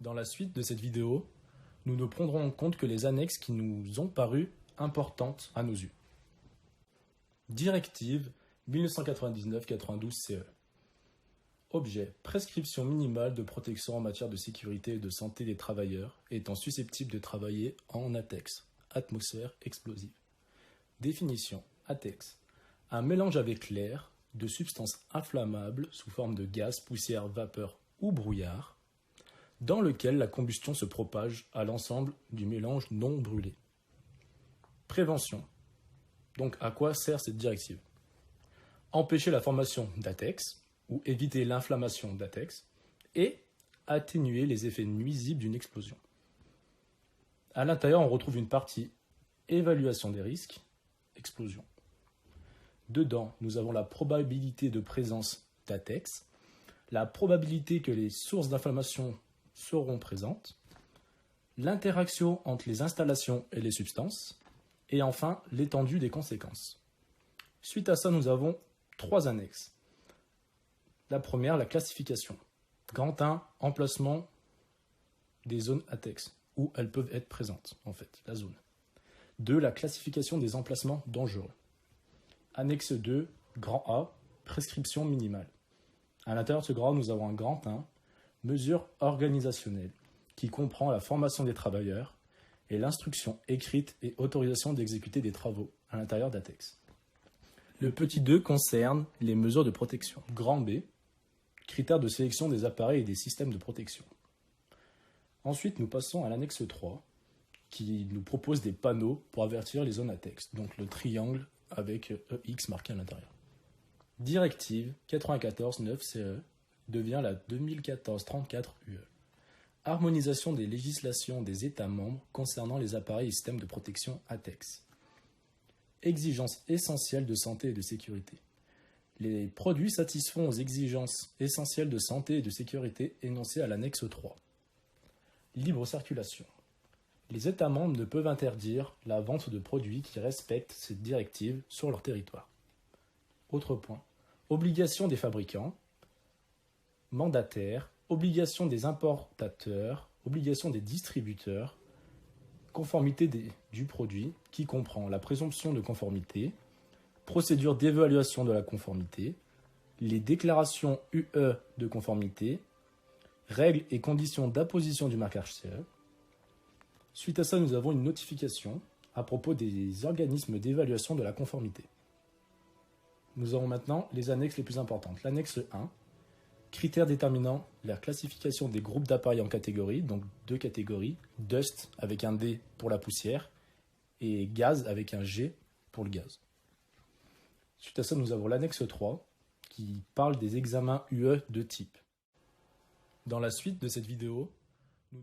Dans la suite de cette vidéo, nous nous prendrons en compte que les annexes qui nous ont paru importantes à nos yeux. Directive 1999-92-CE. Objet: prescription minimale de protection en matière de sécurité et de santé des travailleurs étant susceptibles de travailler en ATEX, atmosphère explosive. Définition: ATEX. Un mélange avec l'air de substances inflammables sous forme de gaz, poussière, vapeur ou brouillard, dans lequel la combustion se propage à l'ensemble du mélange non brûlé. Prévention. Donc à quoi sert cette directive? Empêcher la formation d'ATEX, ou éviter l'inflammation d'ATEX, et atténuer les effets nuisibles d'une explosion. À l'intérieur, on retrouve une partie évaluation des risques, explosion. Dedans, nous avons la probabilité de présence d'ATEX, la probabilité que les sources d'inflammation seront présentes, l'interaction entre les installations et les substances, et enfin l'étendue des conséquences. Suite à ça, nous avons 3 annexes. La première, la classification. Grand 1, emplacement des zones ATEX, où elles peuvent être présentes, en fait, la zone. 2, la classification des emplacements dangereux. Annexe 2, grand A, prescription minimale. À l'intérieur de ce grand A, nous avons un grand 1, mesure organisationnelle, qui comprend la formation des travailleurs et l'instruction écrite et autorisation d'exécuter des travaux à l'intérieur d'ATEX. Le petit 2 concerne les mesures de protection. Grand B, critères de sélection des appareils et des systèmes de protection. Ensuite, nous passons à l'annexe 3, qui nous propose des panneaux pour avertir les zones ATEX, donc le triangle avec EX marqué à l'intérieur. Directive 94-9-CE devient la 2014-34-UE. Harmonisation des législations des États membres concernant les appareils et systèmes de protection ATEX. Exigences essentielles de santé et de sécurité. Les produits satisfont aux exigences essentielles de santé et de sécurité énoncées à l'annexe 3. Libre circulation. Les États membres ne peuvent interdire la vente de produits qui respectent cette directive sur leur territoire. Autre point. Obligation des fabricants, mandataires, obligation des importateurs, obligation des distributeurs, conformité du produit qui comprend la présomption de conformité, procédure d'évaluation de la conformité, les déclarations UE de conformité, règles et conditions d'apposition du marquage CE. Suite à ça, nous avons une notification à propos des organismes d'évaluation de la conformité. Nous avons maintenant les annexes les plus importantes. L'annexe 1, critères déterminant la classification des groupes d'appareils en catégories, donc 2 catégories, dust avec un D pour la poussière et gaz avec un G pour le gaz. Suite à ça, nous avons l'annexe 3 qui parle des examens UE de type. Dans la suite de cette vidéo, nous